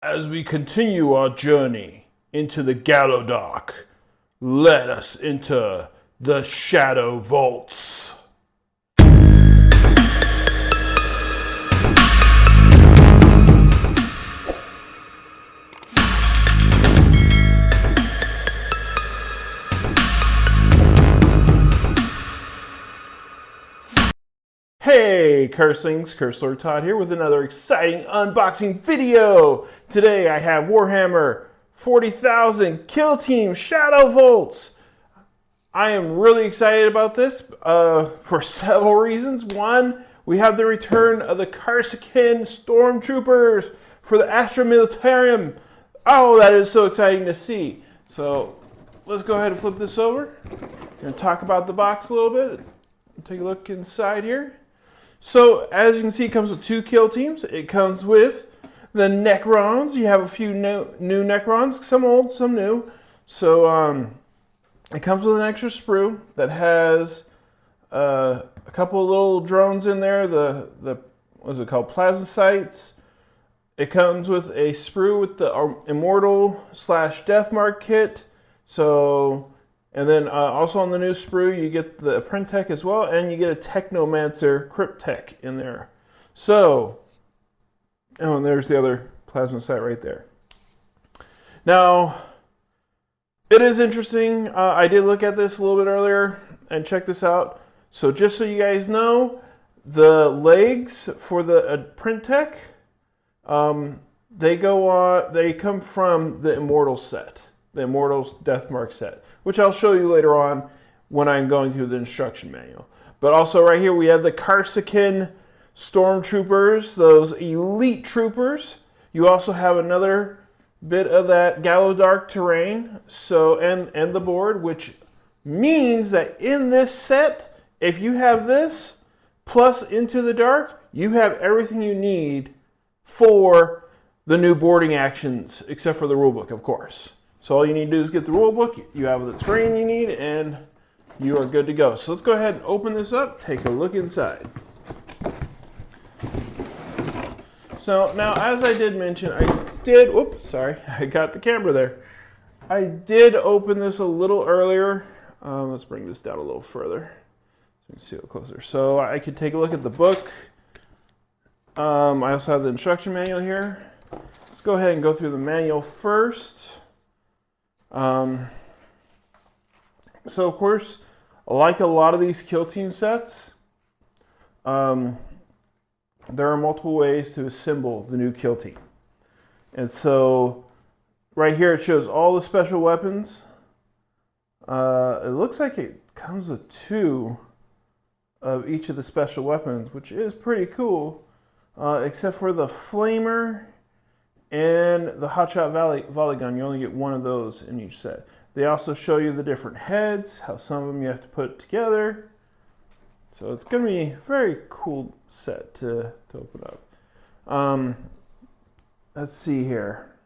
As we continue our journey into the Gallowdark, let us enter the Shadowvaults. Hey Curselings, Curse Todd here with another exciting unboxing video. Today I have Warhammer 40,000 Kill Team Shadowvaults. I am really excited about this for several reasons. One, we have the return of the Karsakin Stormtroopers for the Astra Militarum. Oh, that is so exciting to see. So let's go ahead and flip this over and talk about the box a little bit. Take a look inside here. So, as you can see, it comes with two kill teams. It comes with the Necrons. You have a few new Necrons, some old, some new. So, it comes with an extra sprue that has a couple of little drones in there. The what is it called? Plasmacytes. It comes with a sprue with the Immortal / Deathmark kit. So. And then also on the new sprue, you get the Apprentech as well, and you get a Technomancer Cryptech in there. So, oh, and there's the other Plasmacyte right there. Now, it is interesting. I did look at this a little bit earlier and check this out. So just so you guys know, the legs for the Apprentech, they come from the Immortal set, the Immortals Deathmark set, which I'll show you later on when I'm going through the instruction manual. But also right here we have the Karsakin Stormtroopers, those elite troopers. You also have another bit of that Gallowdark terrain, so and the board, which means that in this set, if you have this plus Into the Dark, you have everything you need for the new boarding actions, except for the rulebook, of course. So all you need to do is get the rulebook, you have the terrain you need, and you are good to go. So let's go ahead and open this up, take a look inside. So now, as I did mention, I got the camera there. I did open this a little earlier. Let's bring this down a little further so you can see it closer. So I could take a look at the book. I also have the instruction manual here. Let's go ahead and go through the manual first. So of course, like a lot of these kill team sets, there are multiple ways to assemble the new kill team. And so right here it shows all the special weapons. It looks like it comes with 2 of each of the special weapons, which is pretty cool, except for the Flamer and the Hotshot Volley Gun. You only get 1 of those in each set. They also show you the different heads, how some of them you have to put together. So it's going to be a very cool set to open up. Let's see here.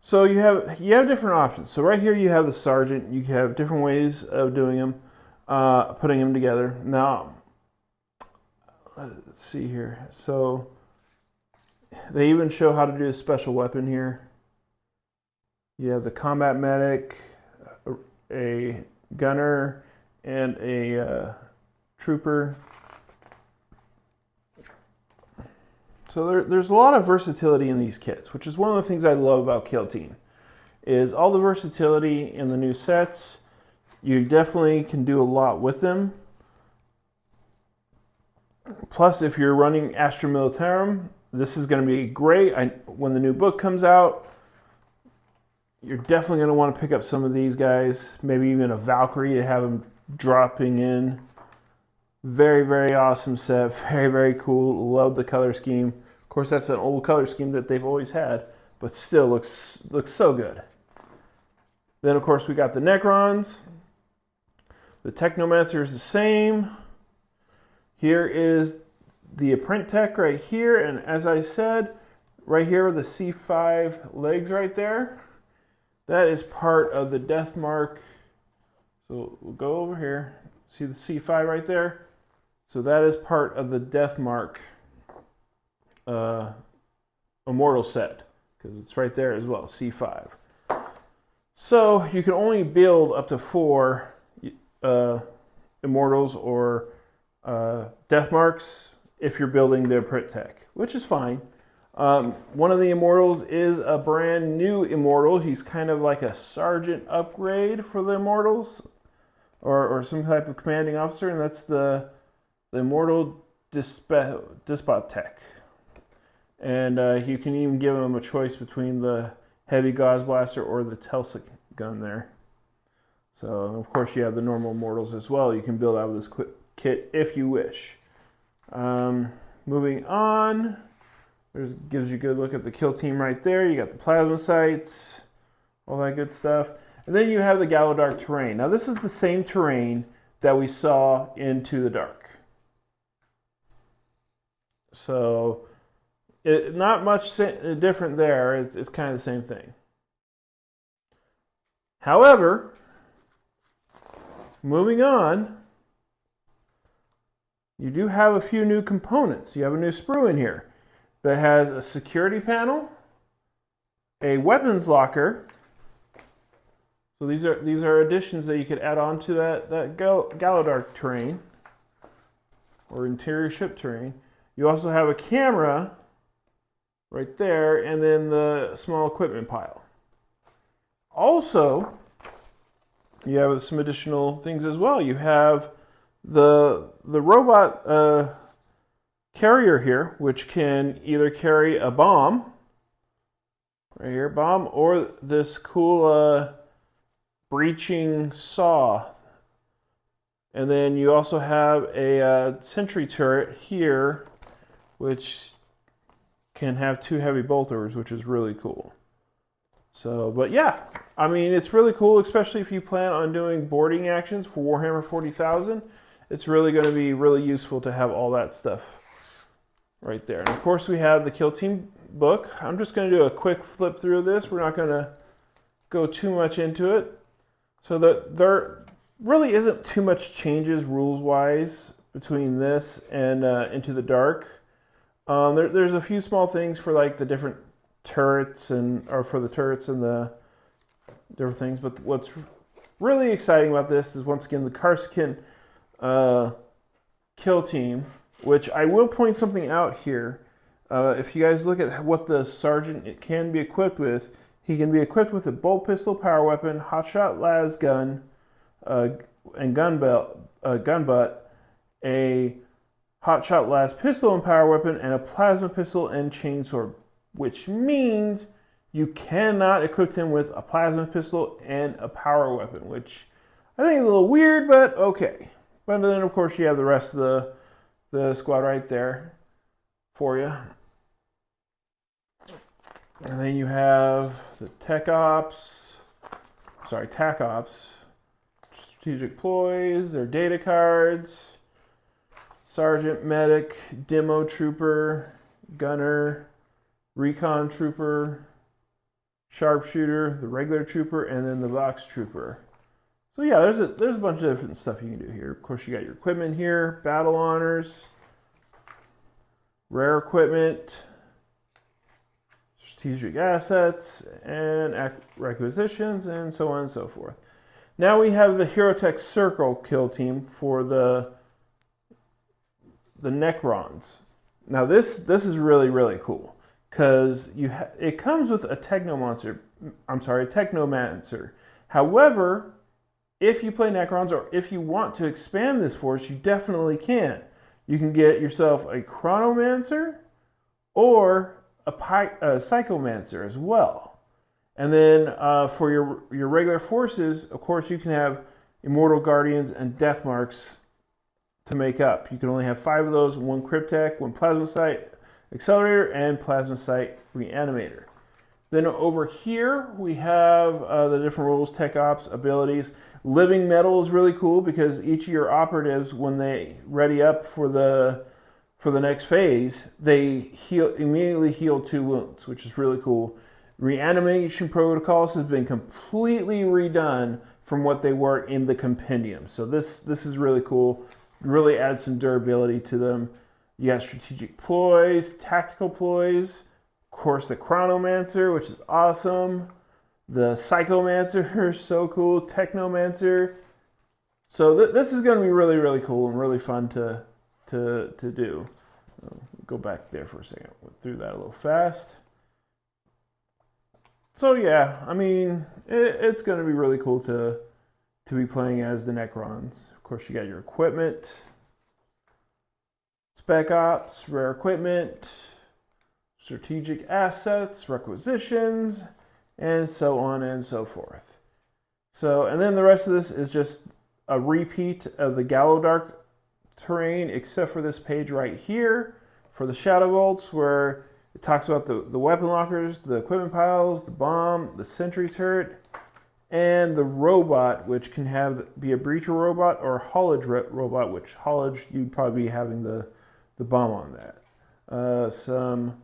So you have different options. So right here you have the Sergeant. You have different ways of doing them, putting them together. Now, let's see here. So they even show how to do a special weapon here. You have the combat medic, a gunner, and a trooper. So there's a lot of versatility in these kits, which is one of the things I love about Kill Team, is all the versatility in the new sets. You definitely can do a lot with them. Plus, if you're running Astra Militarum, this is going to be great. When the new book comes out, you're definitely going to want to pick up some of these guys. Maybe even a Valkyrie to have them dropping in. Very, very awesome set. Very, very cool. Love the color scheme. Of course, that's an old color scheme that they've always had, but still looks so good. Then, of course, we got the Necrons. The Technomancer is the same. Here is the Apprentech right here, and as I said, right here are the C5 legs right there. That is part of the Deathmark. So we'll go over here. See the C5 right there? So that is part of the Deathmark immortal set, because it's right there as well, C5. So you can only build up to 4 immortals or death marks if you're building the Prit Tech, which is fine. One of the immortals is a brand new immortal. He's kind of like a sergeant upgrade for the immortals, or some type of commanding officer, and that's the immortal Despot Tech. And you can even give him a choice between the heavy Gauss Blaster or the Telsic gun there. So, of course, you have the normal immortals as well. You can build out of this kit if you wish. Moving on, gives you a good look at the kill team right there. You got the plasma sights, all that good stuff. And then you have the Gallowdark terrain. Now, this is the same terrain that we saw Into the Dark. So, not much different there. It's kind of the same thing. However, moving on, you do have a few new components. You have a new sprue in here that has a security panel, a weapons locker. So these are additions that you could add on to that Gallowdark terrain or interior ship terrain. You also have a camera right there, and then the small equipment pile. Also, you have some additional things as well. You have the robot carrier here, which can either carry a bomb, right here, bomb, or this cool breaching saw. And then you also have a sentry turret here, which can have 2 heavy bolters, which is really cool. So, but yeah, I mean, it's really cool, especially if you plan on doing boarding actions for Warhammer 40,000. It's really going to be really useful to have all that stuff right there. And of course, we have the Kill Team book. I'm just going to do a quick flip through this. We're not going to go too much into it. So there really isn't too much changes rules-wise between this and Into the Dark. There's a few small things for like the different turrets or for the turrets and the different things. But what's really exciting about this is, once again, the Karsakin kill team, which I will point something out here. If you guys look at what the sergeant can be equipped with, he can be equipped with a bolt pistol power weapon, hotshot las gun, and gun butt, a hotshot las pistol and power weapon, and a plasma pistol and chainsaw, which means you cannot equip him with a plasma pistol and a power weapon, which I think is a little weird, but okay. But then, of course, you have the rest of the squad right there for you. And then you have the TAC Ops, strategic ploys, their data cards, Sergeant, Medic, Demo Trooper, Gunner, Recon Trooper, Sharpshooter, the regular Trooper, and then the Box Trooper. So yeah, there's a bunch of different stuff you can do here. Of course, you got your equipment here, battle honors, rare equipment, strategic assets, and requisitions, and so on and so forth. Now we have the HeroTech Circle kill team for the Necrons. Now this is really, really cool, because it comes with a Technomancer. However, if you play Necrons, or if you want to expand this force, you definitely can. You can get yourself a Chronomancer or a Psychomancer as well. And then for your regular forces, of course, you can have Immortal Guardians and Death Marks to make up. You can only have 5 of those: 1 Cryptek, 1 Plasma Sight Accelerator, and Plasma Sight Reanimator. Then over here we have the different rules, tech ops, abilities. Living Metal is really cool, because each of your operatives, when they ready up for the next phase, they immediately heal 2 wounds, which is really cool. Reanimation protocols has been completely redone from what they were in the compendium. So this is really cool. Really adds some durability to them. You got strategic ploys, tactical ploys, Of course, the Chronomancer, which is awesome. The Psychomancer, so cool. Technomancer. So this is going to be really, really cool and really fun to do. Go back there for a second. Went through that a little fast. So yeah, I mean, it's going to be really cool to be playing as the Necrons. Of course, you got your equipment, spec ops, rare equipment, strategic assets, requisitions, and so on and so forth. So, and then the rest of this is just a repeat of the Gallowdark terrain, except for this page right here for the Shadowvaults, where it talks about the weapon lockers, the equipment piles, the bomb, the sentry turret, and the robot, which can be a breacher robot or a haulage robot, which haulage, you'd probably be having the bomb on that. Some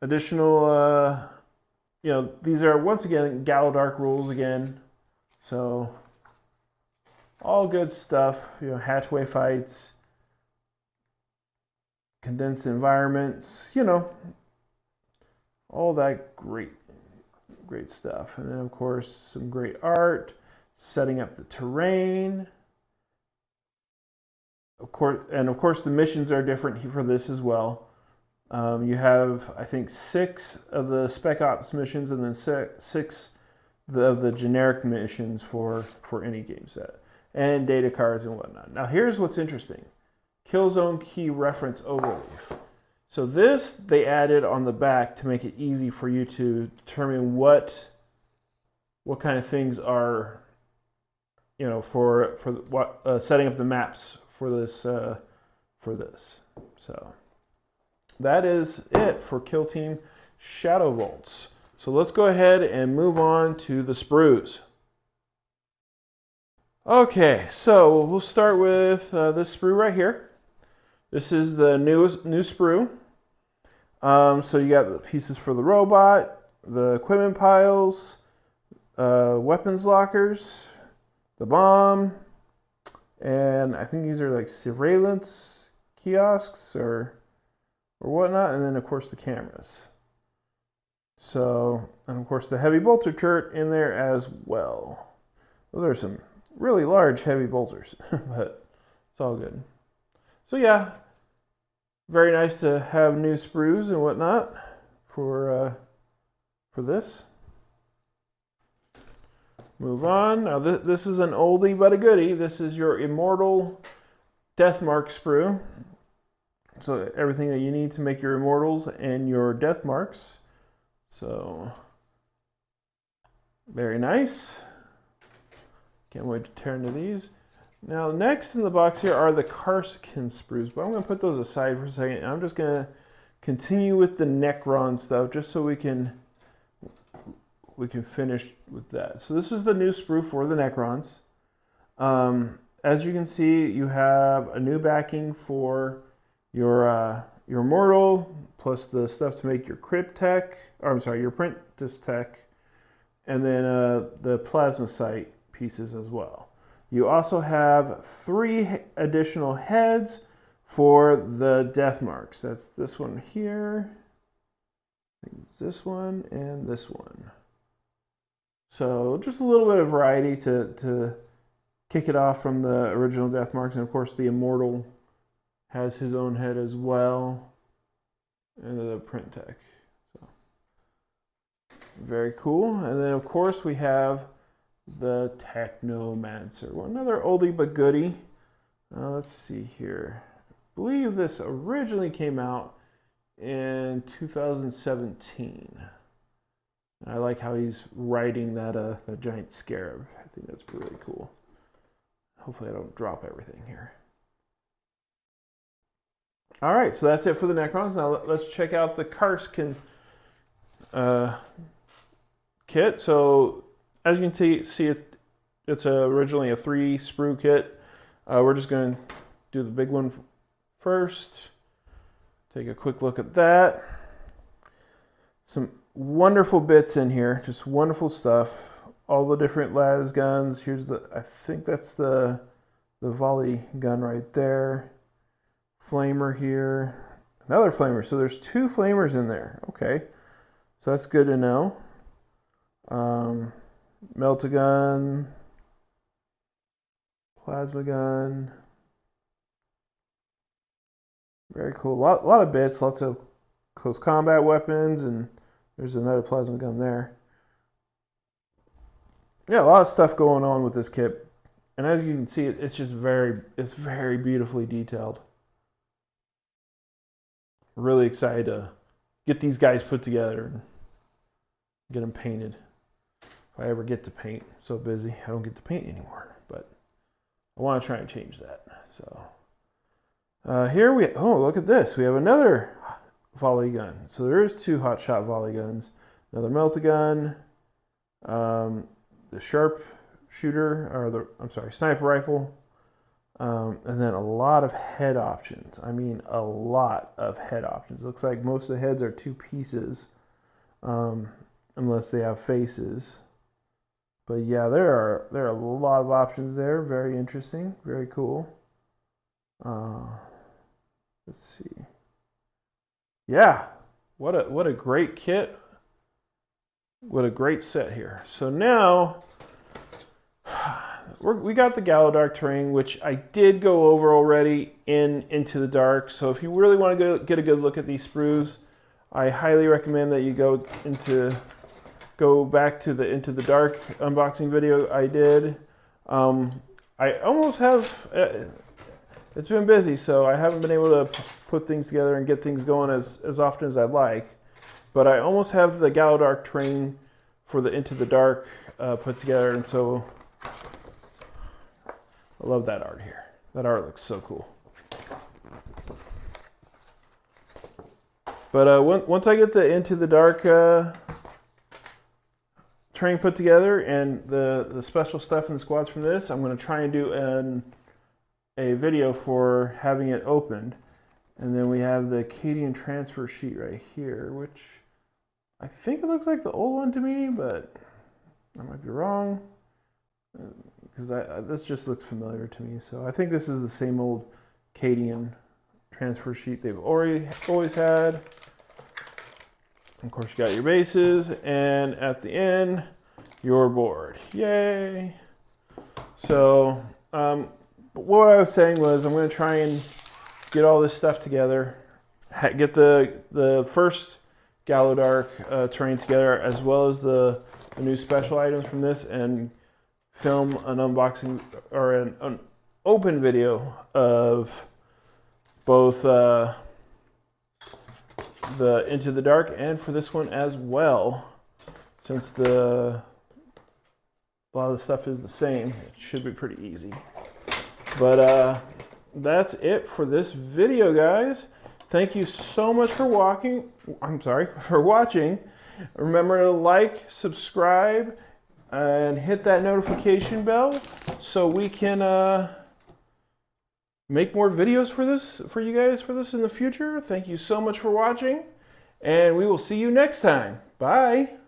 additional, these are, once again, Gallowdark rules again. So, all good stuff, hatchway fights, condensed environments, all that great stuff. And then, of course, some great art, setting up the terrain. Of course, the missions are different for this as well. You have, I think, 6 of the Spec Ops missions, and then 6 of the generic missions for any game set, and data cards and whatnot. Now, here's what's interesting. Killzone Key Reference Overleaf. So this they added on the back to make it easy for you to determine what kind of things are, for setting up the maps for this. So that is it for Kill Team Shadowvaults. So let's go ahead and move on to the sprues. Okay, so we'll start with this sprue right here. This is the new sprue. So you got the pieces for the robot, the equipment piles, weapons lockers, the bomb, and I think these are like surveillance kiosks or whatnot, and then of course the cameras. So, and of course the heavy bolter turret in there as well. Those are some really large heavy bolters, but it's all good. So yeah, very nice to have new sprues and whatnot for this. Move on. Now this is an oldie but a goodie. This is your Immortal Deathmark sprue. So everything that you need to make your Immortals and your Death Marks. So very nice. Can't wait to turn to these. Now, next in the box here are the Karsakin sprues, but I'm going to put those aside for a second. I'm just going to continue with the Necron stuff, just so we can finish with that. So this is the new sprue for the Necrons. As you can see, you have a new backing for your Immortal, plus the stuff to make your Crypt Tech, your Apprentice Tech, and then the Plasma Sight pieces as well. You also have 3 additional heads for the Death Marks. That's this one here, this one, and this one. So just a little bit of variety to kick it off from the original Death Marks. And of course the Immortal has his own head as well, and the Print Tech. So very cool. And then of course we have the Technomancer. Well, another oldie but goodie. Let's see here. I believe this originally came out in 2017. I like how he's riding that giant scarab. I think that's really cool. Hopefully I don't drop everything here. All right, so that's it for the Necrons. Now let's check out the Karsakin kit. So as you can see, it's originally a 3 sprue kit. We're just going to do the big one first. Take a quick look at that. Some wonderful bits in here, just wonderful stuff. All the different las guns. Here's I think that's the volley gun right there. Flamer here, another flamer. So there's 2 flamers in there. Okay. So that's good to know. Melt-a-gun, plasma gun. Very cool. A lot of bits, lots of close combat weapons, and there's another plasma gun there. Yeah, a lot of stuff going on with this kit. And as you can see, it's just very beautifully detailed. Really excited to get these guys put together and get them painted. If I ever get to paint, I'm so busy, I don't get to paint anymore. But I want to try and change that. So here look at this. We have another volley gun. So there is 2 hot shot volley guns. Another melt-a-gun, the sharp shooter, or sniper rifle, and then a lot of head options. I mean, a lot of head options. Looks like most of the heads are 2 pieces, unless they have faces. But yeah, there are a lot of options there. Very interesting, very cool. Let's see. Yeah, what a great kit. What a great set here. So now we got the Gallowdark terrain, which I did go over already in Into the Dark. So if you really want to get a good look at these sprues, I highly recommend that you go back to the Into the Dark unboxing video I did. I almost have, it's been busy, so I haven't been able to put things together and get things going as often as I'd like. But I almost have the Gallowdark terrain for the Into the Dark put together, and so I love that art here. That art looks so cool. But once I get the Into the Dark terrain put together and the special stuff and the squads from this, I'm going to try and do a video for having it opened. And then we have the Cadian transfer sheet right here, which I think it looks like the old one to me, but I might be wrong, because this just looks familiar to me. So I think this is the same old Cadian transfer sheet they've always had. Of course, you got your bases, and at the end, your board. Yay! So what I was saying was I'm going to try and get all this stuff together, get the first Gallowdark terrain together, as well as the new special items from this, and film an unboxing or an open video of both the Into the Dark and for this one as well, since a lot of the stuff is the same. It should be pretty easy. But that's it for this video, guys. Thank you so much for watching. Remember to like, subscribe, and hit that notification bell so we can make more videos for you guys in the future. Thank you so much for watching, and we will see you next time. Bye.